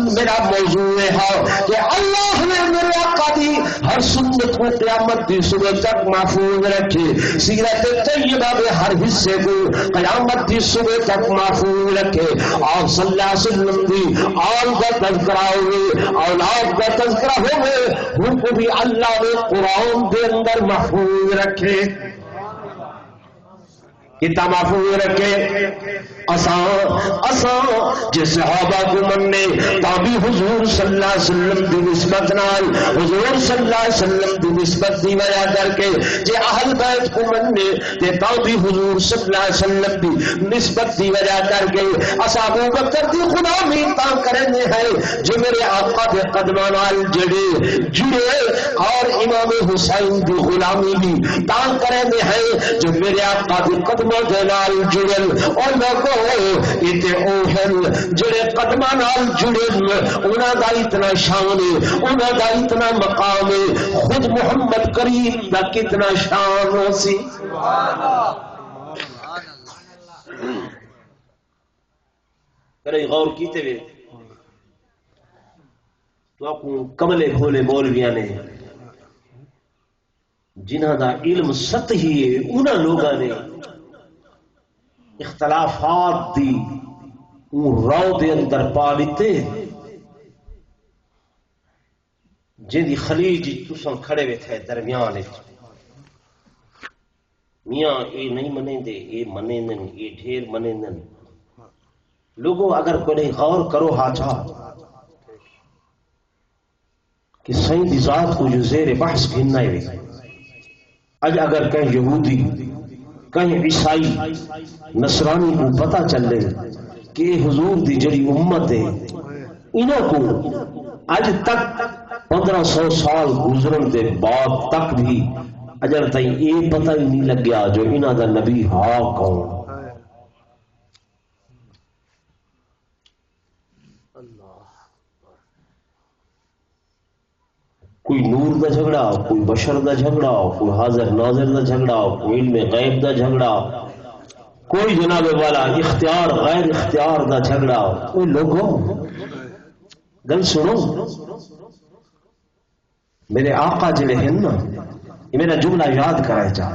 میرا موضوع ہے کہ اللہ نے میرے آقا دی ہر سنت کو قیامت دی صبح تک محفوظ رکھے سیرت طیبہ دے ہر حصے کو قیامت دی صبح تک محفوظ رکھے آپ صلی اللہ علیہ وسلم دی آل کا تذکرہ ہوئے اولاد کا تذکرہ ہوئے ان کو بھی اللہ نے قرآن دے اندر محفوظ رکھے کتنا محفوظ رکھے اساں جس صحابہ کو مننے تابی حضور صلی اللہ علیہ وسلم دی نسبت نال حضور صلی اللہ علیہ وسلم دی نسبت دی وجہ کر کے جے اہل بیت کو مننے تے تابی حضور صلی اللہ علیہ وسلم دی نسبت دی وجہ کر کے اساں ابو بکر دی غلامی تا کرنے ہیں جو میرے آقا دے قدماں نال جڑے جڑے اور امام حسین دی غلامی بھی تا کرنے ہیں جو میرے آقا دے قدماں دے نال جڑل اور لوگوں ایتے اوہل جڑے قدماں نال جڑے انہاں دا اتنا شان ہے انہاں دا اتنا مقام ہے خود محمد کریم دا کتنا شان ہو سی سبحان اللہ کرے غور کیتے ہوئے تو آپ کو کملے کھولے مولویاں نے جنہاں دا علم سطحی ہے انہاں لوگاں نے اختلافات دی رو دے اندر پا لیتے جن دی خلیج تساں کھڑے ہوئے تھے درمیان میاں اے نہیں منے دے اے منے نن اے ڈھیر منے نن لوگوں اگر کوئی غور کرو ہاچا کہ صحیح دی ذات کو جو زیر بحث گھننا ہے اگر کہیں یہودی کہیں عیسائی نصرانی کو پتہ چلے کہ حضور دی جڑی امت ہے انہوں کو آج تک 1500 سال گزرن دے بعد تک بھی اجر تائیں یہ پتہ ہی نہیں لگیا جو انہوں دا نبی ہاں کون کوئی نور دا جھگڑا کوئی بشر دا جھگڑا کوئی حاضر ناظر دا جھگڑا کوئی علم غیب دا جھگڑا کوئی جناب والا اختیار غیر اختیار دا جھگڑا کوئی لوگوں گل سنو میرے آقا جڑے ہیں نا یہ میرا جملہ یاد کرائے جا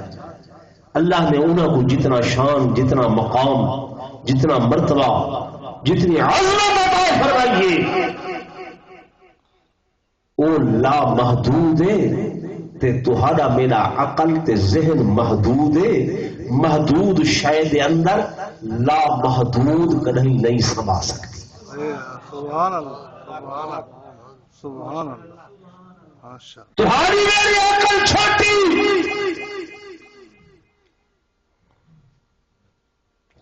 اللہ نے انہوں کو جتنا شان جتنا مقام جتنا مرتبہ جتنی عظمت عطا فرمائیے لا محدود ہے تے تہاڈا میرا عقل تے ذہن محدود ہے. محدود شے دے اندر لا محدود کہیں نہیں سما سکتی. سبحان اللہ سبحان اللہ سبحان اللہ ماشاء اللہ. تمہاری میری عقل چھوٹی،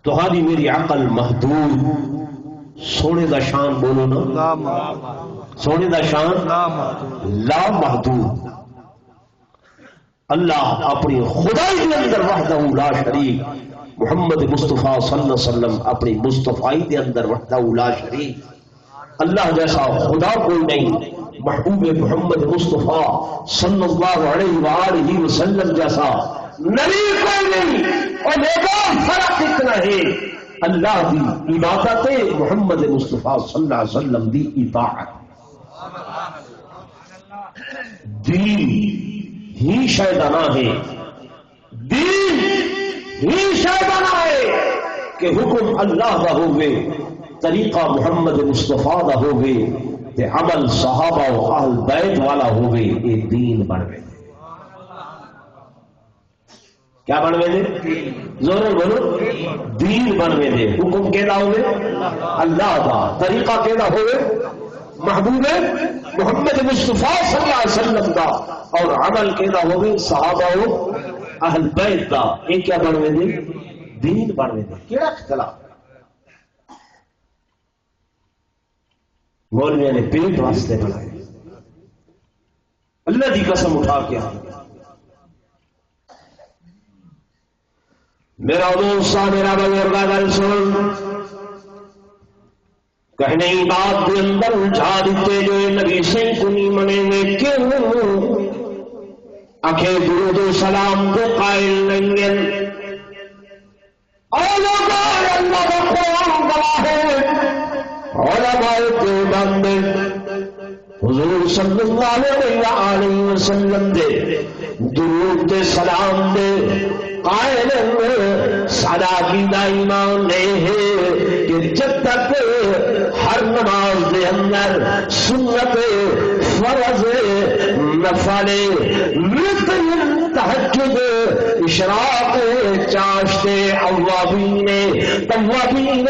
تمہاری میری عقل محدود. سونے دا شان بولو نا، لا محدود سونے دا شان لا محدود. لا محدود. اللہ اپنی خدائی کے اندر وحدہ لا شریک، محمد مصطفیٰ صلی اللہ علیہ وسلم اپنی مصطفائی کے اندر وحدہ لا شریک. اللہ جیسا خدا کوئی نہیں، محبوب محمد مصطفیٰ صلی اللہ علیہ وآلہ وسلم جیسا نبی کوئی نہیں. اور میرا فرق اتنا ہے، اللہ دی عبادت محمد مصطفیٰ صلی اللہ علیہ وسلم دی اطاعت. دین ہی شایدانہ ہے، دین ہی شایدانہ ہے کہ حکم اللہ دا ہوئے، طریقہ محمد مصطفیٰ دا ہوئے تے عمل صحابہ و اہل بیت والا ہوئے. یہ دین بنوے دے. کیا بنوے دے؟ زور بولو. دین بنوے دے. حکم کہنا ہوئے اللہ دا، طریقہ کہنا ہوئے محبوب محمد مصطفیٰ صلی اللہ علیہ وسلم دا، اور عمل کہنا ہوئے صحابہ و اہل بیت دا. یہ کیا بنوے دے؟ دین بنوے دے. کیڑا اختلاف؟ مولویوں نے پیٹ واسطے بنائے. اللہ دی قسم اٹھا کے میرا دوست میرا بزرگ گل سن، کہنے بات کے اندر اٹھا دیتے جو نبی سے کنی منے میں کیوں آخے درود و سلام کو قائل نہیں ہیں. اللہ کا قرآن گواہ ہے، علماء دیوبند حضور صلی اللہ علیہ وسلم دے درود دے سلام دے قائل سدا کی دا ایمان لے ہے کہ جب تک ہر نماز دے اندر سنت فرض نفل وتر تہجد اشراق چاشتے اوابین توابین،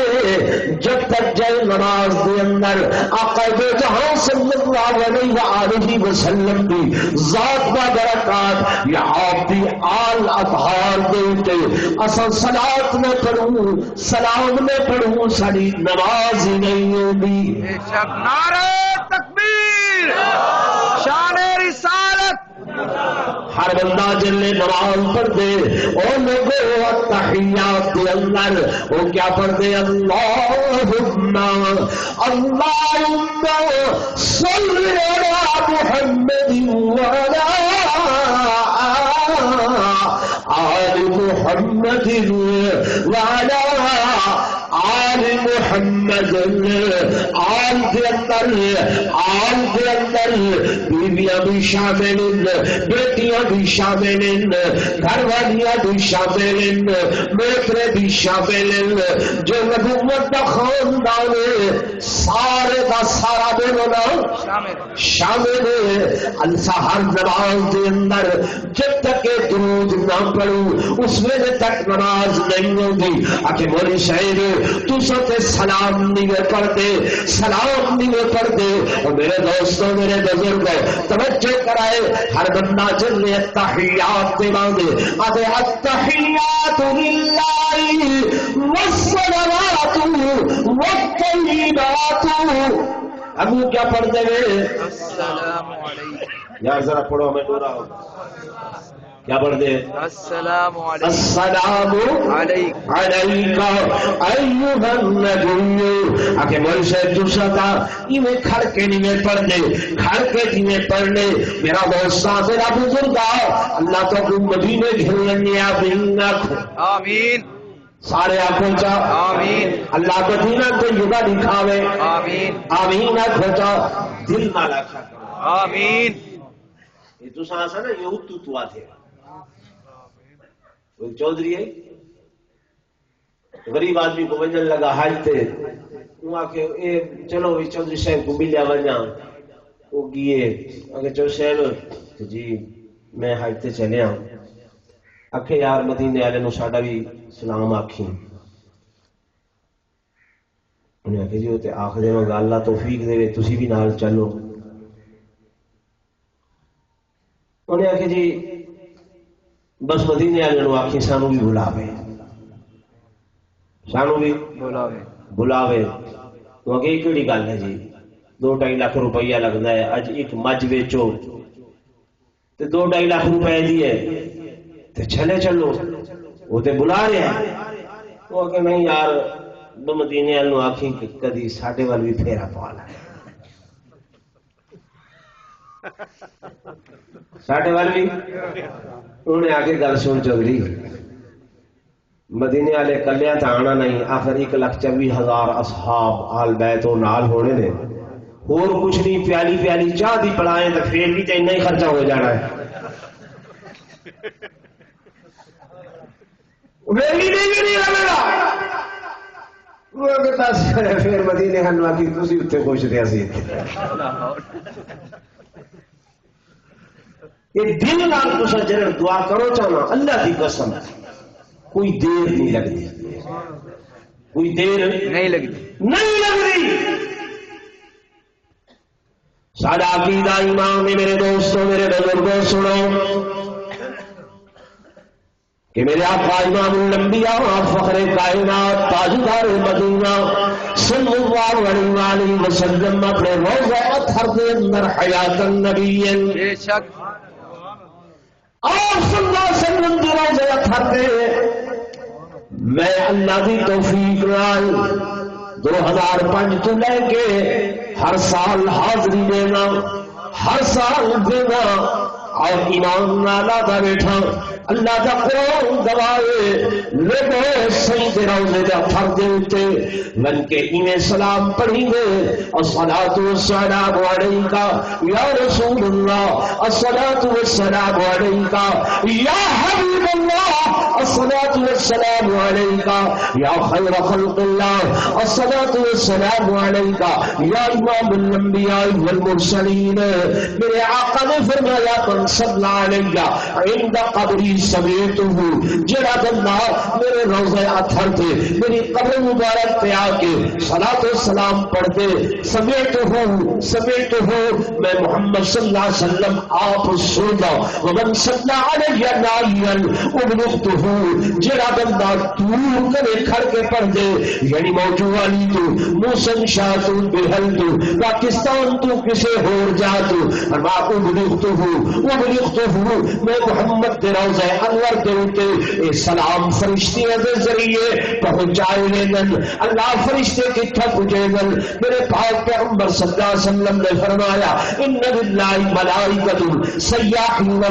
جب تک جائے نماز دے اندر آقا دو جہاں صلی اللہ علیہ وآلہ وسلم کی ذات و برکات یا آپ دی آل اطہار دے اصل صلاة میں پڑھوں سلام میں پڑھوں ساری نماز ہی نہیں ہوگی. نعرہ تکبیر، شان رسالت. ہر بندہ جلے نماز پڑھ دے اور لوگوں التحیات کے اندر وہ کیا پڑھ دے؟ اللہم اللہم صلی علی محمد وعلی آل محمد وعلی آل محمد. آل کے اندر بیویاں بھی شامل ہیں، بیٹیاں بھی شامل ہیں، گھر والیاں بھی شامل ہیں، بیٹے بھی شامل ہیں. جو نبوت کا خاندان ہے سارے کا سارا بولنا شامل ہے. ہر نماز کے اندر جب تک درود نہ پڑھوں اس ویلے تک نماز نہیں ہوگی. آخر مولی شاعر تو سب سلام نہیں پڑھتے، سلام نہیں پڑھتے. اور میرے دوستوں میرے بزرگ توجہ کرائے، ہر بندہ جلے التحیات دے باندے آدھے التحیات للہ والصلوات والطیبات. ابو کیا پڑھ دے گے؟ السلام علیکم. یار ذرا پڑھو ہمیں ڈورا ہو. کیا پڑھ دے؟ السلام علیکم. السلام علیکم ایھا النبی. آگے مول سے دوسرا تھا انہیں کھڑ کے نہیں پڑھ دے، کھڑ کے نہیں پڑھنے. میرا دوستا میرا بزرگا اللہ تو کو مدینے گھرنے آمین. سارے آنکھوں چا آمین. اللہ مدینہ طیبہ دکھاوے. آمین. آمین آنکھوں چا دل نہ رکھا. آمین. یہ تو سانسا نا یہ اتو تو آتے کوئی چودھری ہے غریب آدمی کو وجن لگا حج تے وہ آ کے چلو چودھری صاحب کو ملیا وجہ وہ گئے اگر جو صاحب جی میں حج تے چلے ہوں آکھے یار مدینے والے نو ساڈا بھی سلام آکھی انہیں آخیا جی وہ تے آخ دے گا اللہ توفیق دے تسی بھی نال چلو انہیں آخیا جی بس مدینے والے نو آخی سانو بھی بلاوے سانو بھی بلاوے تو آگے کیڑی گل ہے جی 2-2.5 لاکھ روپیہ لگتا ہے اج ایک مجھ بیچو تے 2-2.5 لاکھ روپے دی ہے تے چلے چلو وہ تے بلا رہے ہیں وہ کہ نہیں یار دو مدینے والے نو آکھی کہ کدی ساڈے وال بھی پھیرا پا لے ساڈے وال بھی انہیں آ کے گل سن چودھری مدینے والے کلیاں تو آنا نہیں آخر 1,24,000 اصحاب آل بیت و نال ہونے نے اور کچھ نہیں پیالی پیالی چاہ دی پڑائیں تو پھر بھی تو اتنا ہی خرچہ ہو جانا ہے پھر مدینے ہنوا کی تھی اتنے خوش رہا سی یہ دل نال تسا جڑا دعا کرو چاہنا اللہ کی قسم کوئی دیر نہیں لگتی کوئی دیر نہیں لگتی سارا عقیدہ ایمان نے میرے دوستوں میرے بزرگوں سنو کہ میرے آقا امام الانبیاء فخر کائنات تاجدار مدینہ صلی اللہ علیہ وسلم اپنے روضہ اطہر کے اندر حیات النبی بے شک آپ صلی اللہ علیہ وسلم کی روضہ اطہر کے میں اللہ کی توفیق نال 2005 تو لے کے ہر سال حاضری دینا ہر سال دینا اور ایمان نالا دا بیٹھا اللہ کا قرآن گواہے لوگوں صحیح دے روزے دا فرد ہوتے من کے ایمیں سلام پڑھیں گے الصلاۃ والسلام علیکا یا رسول اللہ الصلاۃ والسلام علیکا یا حبیب اللہ الصلاۃ والسلام علیکا یا خیر خلق اللہ الصلاۃ والسلام علیکا یا امام الانبیاء والمرسلین میرے آقا نے فرمایا من صلی علیہ عند قبری سمیت ہوں جڑا بندہ میرے روضہ اطہر تھے میری قبر مبارک پہ آ کے صلاۃ و سلام پڑھتے سمیت ہوں میں محمد صلی اللہ علیہ وسلم آپ سننا ومن صلی علیہ نائیا ابلغت ہوں جڑا بندہ دور کرے کھڑ کے پڑھ دے یعنی موجود والی تو موسن شاہ تو بہل تو پاکستان تو کسے ہور جا تو اور میں ابلغت ہوں میں محمد دے روضہ انور دے اوتے سلام فرشتیاں دے ذریعے پہنچائے گئے اللہ فرشتے کتھا پہنچے گئے میرے پاک پیغمبر صلی اللہ علیہ وسلم نے فرمایا ان للہ ملائکۃ سیاحین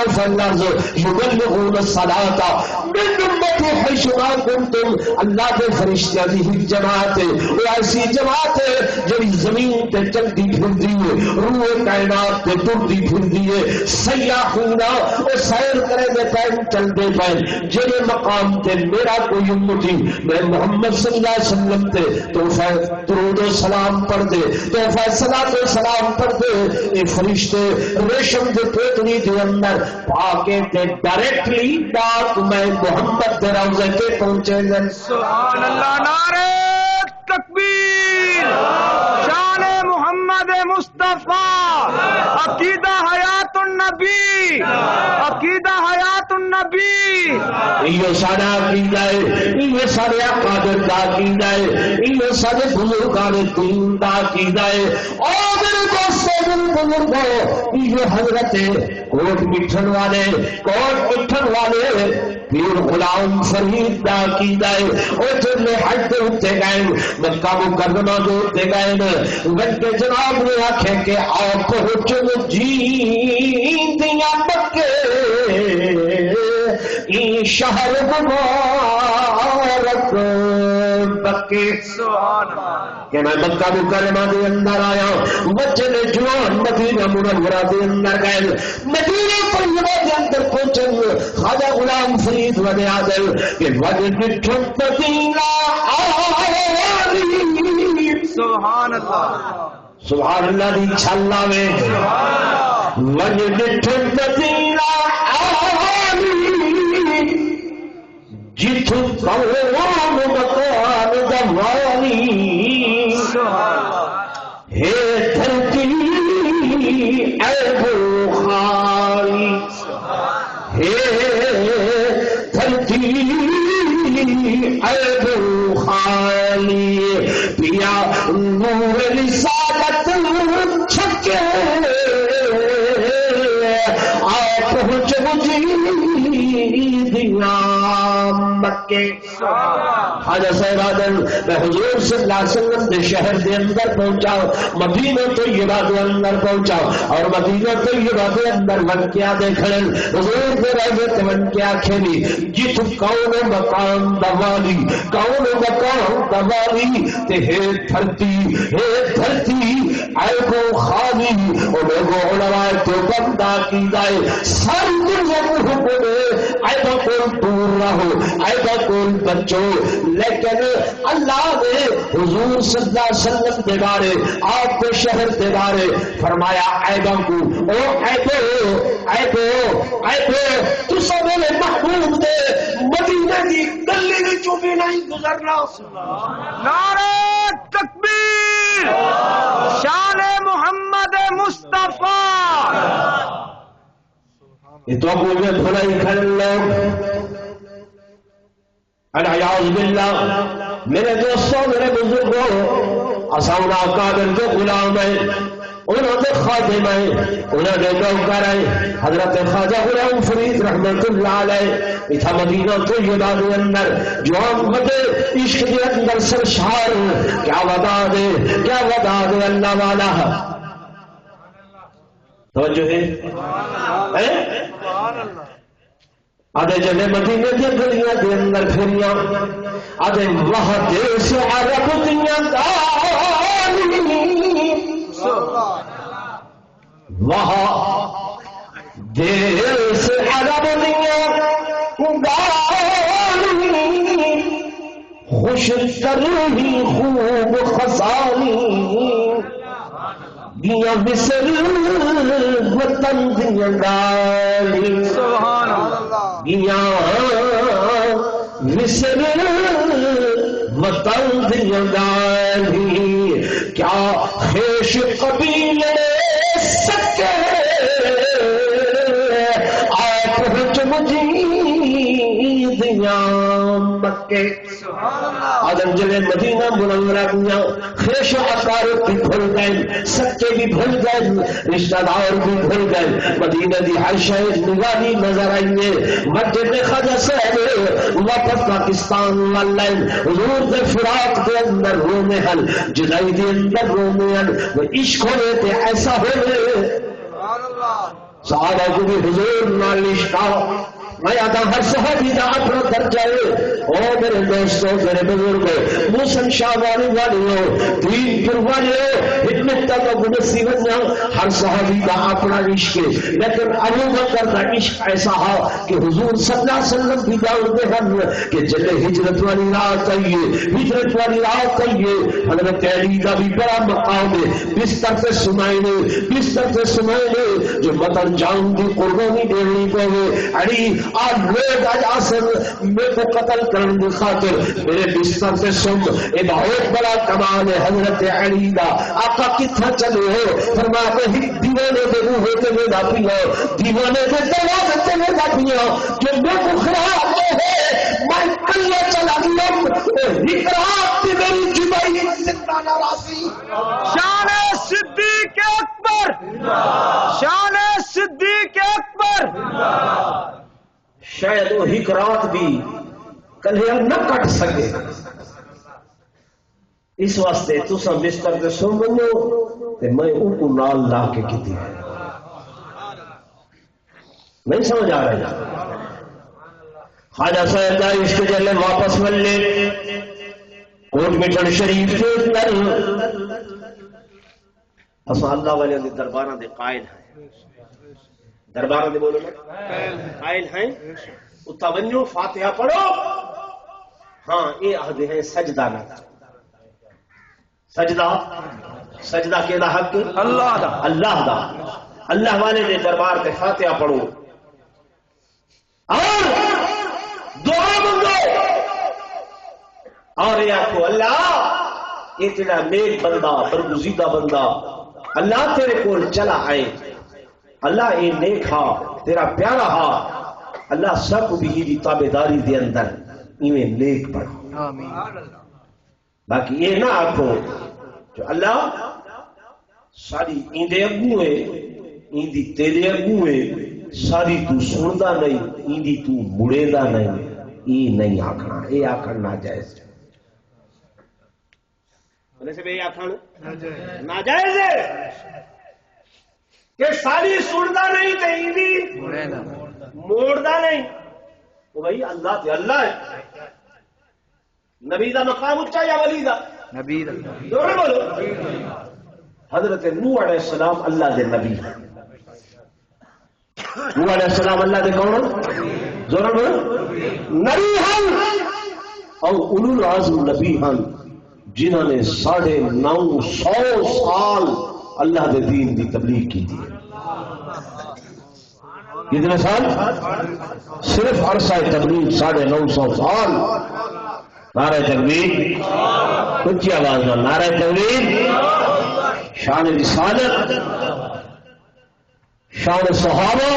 فی الارض یبلغون الصلاۃ من امتی حیث ما کنتم اللہ کے فرشتیاں دی جماعت ہے وہ ایسی جماعت ہے جڑی زمین تے چلتی پھردی ہے روح کائنات تے ٹرتی پھردی ہے سیاحین وہ سیر کرے دے پین چل دے پین جڑے مقام تے میرا کوئی امتی میں محمد صلی اللہ علیہ وسلم تے تحفہ درود و سلام پڑھ دے تحفہ صلاۃ و سلام پڑھ دے اے فرشتے ریشم دے پوتنی دے اندر پاکے تے ڈائریکٹلی ڈاک میں محمد دے روضے تے پہنچے گئے سبحان اللہ نعرہ تکبیر شان محمد مصطفیٰ عقیدہ حیات النبی عقیدہ حیات النبی یہ سارا عقیدہ ہے یہ سارے اقادر کا عقیدہ ہے یہ سارے بزرگان دین کا عقیدہ ہے اور میرے دوستوں میرے بزرگوں یہ حضرت کوٹ مٹھن والے پیر غلام فرید کا عقیدہ ہے اور جنہیں حج دے ہوتے گئے مکہ مکرمہ دے ہوتے گئے بلکہ جناب نے آکھے کہ آپ چلو جی دیا مکے این شہر مبارک بکے کہ میں مکہ مکرمہ دے اندر آیا مسجد جوان مدینہ منورہ دے اندر گئے مدینہ طیبہ دے اندر پہنچے خواجہ غلام فرید ونے آدل کہ وجہ مٹھن مدینہ آئی سبحان اللہ سبحان اللہ دی چھلا میں وج ڈٹھ مدینہ آلی جتھ قوم مکان دوانی ہے دھرتی عیب خالی ہے دھرتی عیب خالی پیا نور رسالت چھکے آپ پہنچ دیا مکے خواجہ صاحب آدم میں حضور صلی اللہ علیہ وسلم کے شہر دے اندر پہنچا مدینہ طیبہ دے اندر پہنچا اور مدینہ طیبہ دے اندر ون کیا دیکھن حضور دے روضے ون کیا کھیلی جت کون مقام دوالی کون مقام دوالی تے ہے دھرتی عیب خالی اور لوگوں علماء تو بندہ کی دائے سر دنیا کو حکم عیب کون دور رہو عیب کون بچو لیکن اللہ نے حضور صلی اللہ علیہ وسلم کے بارے آپ کے شہر کے بارے فرمایا عیبوں کو او عیبو تو سب میرے محبوب دے مدینہ کی گلی وچوں بھی نہیں گزرنا نعرہ تکبیر شان محمد مصطفیٰ یہ تو مجھے بھلائی کھڑ لوگ الیاذ باللہ میرے دوستوں میرے بزرگوں اساؤنا قادر کے غلام ہیں انہوں نے خادم ہیں انہوں نے نوکر ہیں حضرت خواجہ غلام فرید رحمت اللہ علیہ اتھا مدینہ طیبہ کے اندر جو احمد عشق کے اندر سرشار کیا ودا دے اللہ والا توجہ ہے آدھے جنے مدینے کے گلیاں دے اندر پھریاں آدھے وہاں دیس عرب دیاں گالی وہاں دیس عرب دیاں گالی خوش ترہی خوب خسالی گیا مصر وطن دیا گالی گیا مصر وطن دیا گالی کیا خیش قبیلے سکے آپ پہنچ مجھے مکے آدم جلے مدینہ منورہ دیا خیش و اقارب بھی بھول گئے سچے بھی بھول گئے رشتہ دار بھی بھول گئے مدینہ دی ہر شہر نگاہی نظر آئیے مسجد خواجہ صاحب واپس پاکستان واللین حضور دے فراق دے اندر رونے ہن جدائی دے اندر رونے ہن وہ عشق ہونے تے ایسا ہونے صحابہ کو بھی حضور نال عشق میں آتا ہر صحابی دا اپنا درجہ ہے او میرے دوستوں میرے بزرگوں موسن شاہ والیوں دین پر والیوں حکمت تک گنسی ونیا ہر صحابی دا اپنا عشق ہے لیکن ابو بکر دا عشق ایسا ہا کہ حضور صلی اللہ علیہ وسلم بھی داؤدے ہم کہ جلے ہجرت والی رات آئیے حضرت علی کا بھی بڑا مقام ہے بستر سے سمائنے جو مطلب جان کی قربانی دینی پہنے علی آج لوگ آج آسن میں کو قتل کرنے کی خاطر میرے بستر سے سن یہ بہت بڑا کمال ہے حضرت علی دا آقا کتنا چلے ہو فرماتے ہی دیوانے دے روح ہوتے میں دا پیا دیوانے دے دروازے میں دا پیا جو میں کو خراب ہے میں کلے چلا دیا اقرار تھی میری جبائی زندہ ناراضی شان صدیق اکبر شان صدیق اکبر شاید وہ ہکرات بھی کلیاں نہ کٹ سکے اس واسطے تسا بستر کے سو منو تے میں ان کو نال لا کے کیتی ہے نہیں سمجھ آ رہا خواجہ صاحب دا عشق جلے واپس ملے کوٹ مٹن شریف کے اندر اساں اللہ والے دے درباراں دے قائد ہیں دربار دے بولو قائل ہیں اتوجہ فاتحہ پڑھو ہاں یہ عہد ہے سجدہ نہ سجدہ سجدہ کیڑا حق اللہ دا اللہ دا اللہ والے نے دربار تے فاتحہ پڑھو اور دعا منگو اور یہ آخو اللہ یہ تیرا نیک بندہ برگزیدہ بندہ اللہ تیرے کو چلا آئے اللہ یہ نیک ہا تیرا پیارا ہا اللہ سب بھی تابعداری دے اندر ایویں نیک بنا آمین باقی یہ نہ آخو جو اللہ ساری ایندے اگو ہے ایندی تیرے اگو ہے ساری تو سندا نہیں ایندی تو مڑے دا نہیں یہ نہیں آخنا یہ آخر ناجائز سے بے آخر ناجائز ہے کہ ساری سندا نہیں تے ایندی موڑدا نہیں تو بھائی اللہ تے اللہ ہے نبی دا مقام اچا یا ولی دا نبی دا دوڑے بولو حضرت نوح علیہ السلام اللہ دے نبی نوح علیہ السلام اللہ دے کون زور بولو نبی ہن اور اولو العزم نبی ہن جنہوں نے 950 سال اللہ دے دین دی تبلیغ کی تھی کتنے سال صرف عرصہ تبلیغ 950 سال نعرہ تکبیر اونچی آواز میں نعرہ تکبیر شان رسالت شان صحابہ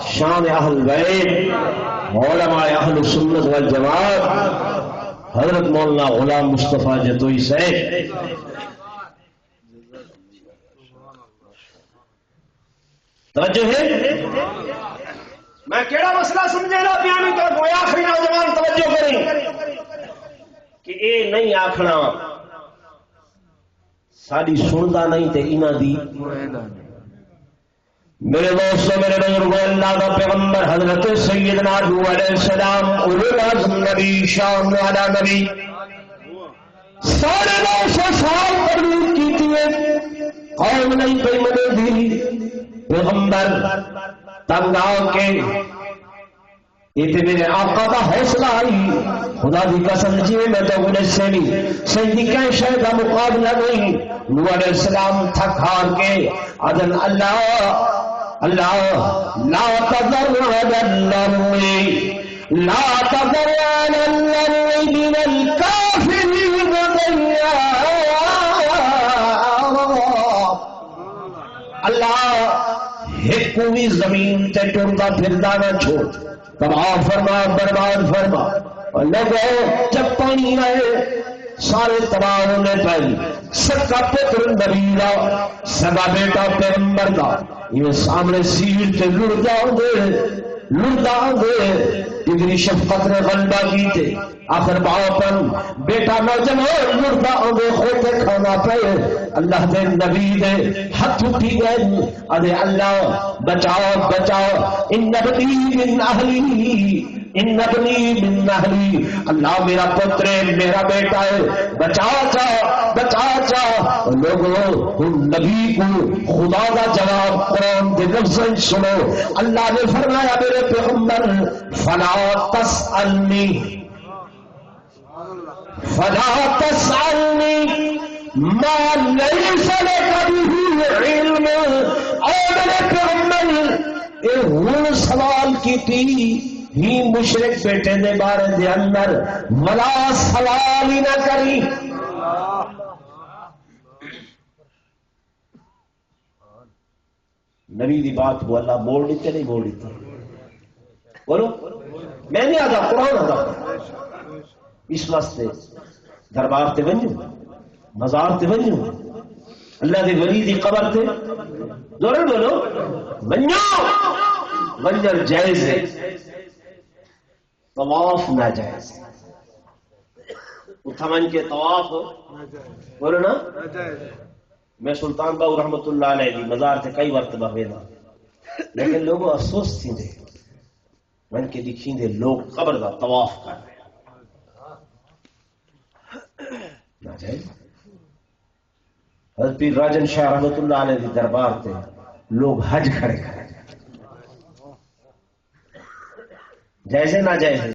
شان اہل بیت علماء اہل سنت والجماعت حضرت مولانا غلام مصطفیٰ جتوئی سے توجہ ہے میں کیڑا مسئلہ سمجھے گا پیانی تو کوئی آخری نوجوان توجہ کریں کہ اے نہیں آخنا ساری سندا نہیں تے انہاں دی میرے دوستو میرے بزرگو اللہ کا پیغمبر حضرت سیدنا نوح علیہ السلام اولو العزم نبی شان والا نبی 950 سال تبلیغ کی تھی قوم نہیں پہ منے دی پیغمبر تنگ آ کے یہ تے میرے آقا کا حوصلہ آئی خدا دی قسم جی میں تو گنے سے نہیں سیدی کہیں شے کا مقابلہ نہیں نوح علیہ السلام تھک ہار کے اذن اللہ لا تذر على الأرض لا تذر على الأرض من الكافرين ديارا اللہ ایک کوئی زمین تے ٹردا پھردا نہ چھوڑ تباہ فرما برباد فرما اور لوگوں جب پانی آئے سارے تباہ ہونے پہلی سکا پتر نبی دا سگا بیٹا پیغمبر دا یہ سامنے سیڑ تے لڑدا دے اتنی شفقت نے غلبہ کی تے آخر باپن بیٹا نوجوان لڑدا دے خوتے کھانا پہ اللہ دے نبی دے ہاتھ اٹھی گئے ادے اللہ بچاؤ ان نبی من اہلی ان ابنی من اہلی اللہ میرا پتر ہے میرا بیٹا ہے بچا لوگوں نبی کو خدا کا جواب قرآن کے لفظ سنو اللہ نے فرمایا میرے پیغمبر فلا تسألنی ما لیس لک به علم اور میرے پیغمبر اے ہوں سوال کی تھی ہی مشرک بیٹے دے بارے دے اندر ملا سوال ہی نہ کری نبی دی بات کو اللہ بول دیتے نہیں بول دیتے بولو میں نہیں آتا قرآن آتا اس واسطے دربار تے ونجو مزار تے ونجو اللہ دے ولی دی قبر تے دورے بولو ونجو ونجر جائز ہے طواف ناجائز اتھمن کے طواف بولو نا میں سلطان باو رحمت اللہ علیہ دی مزار سے کئی مرتبہ ویلا لیکن لوگوں افسوس تھی دے من کے دکھیں دے لوگ قبر دا طواف کر رہے ناجائز حضرت پیر راجن شاہ رحمت اللہ علیہ دی دربار تے لوگ حج کھڑے کرے جائز ہے ناجائز ہے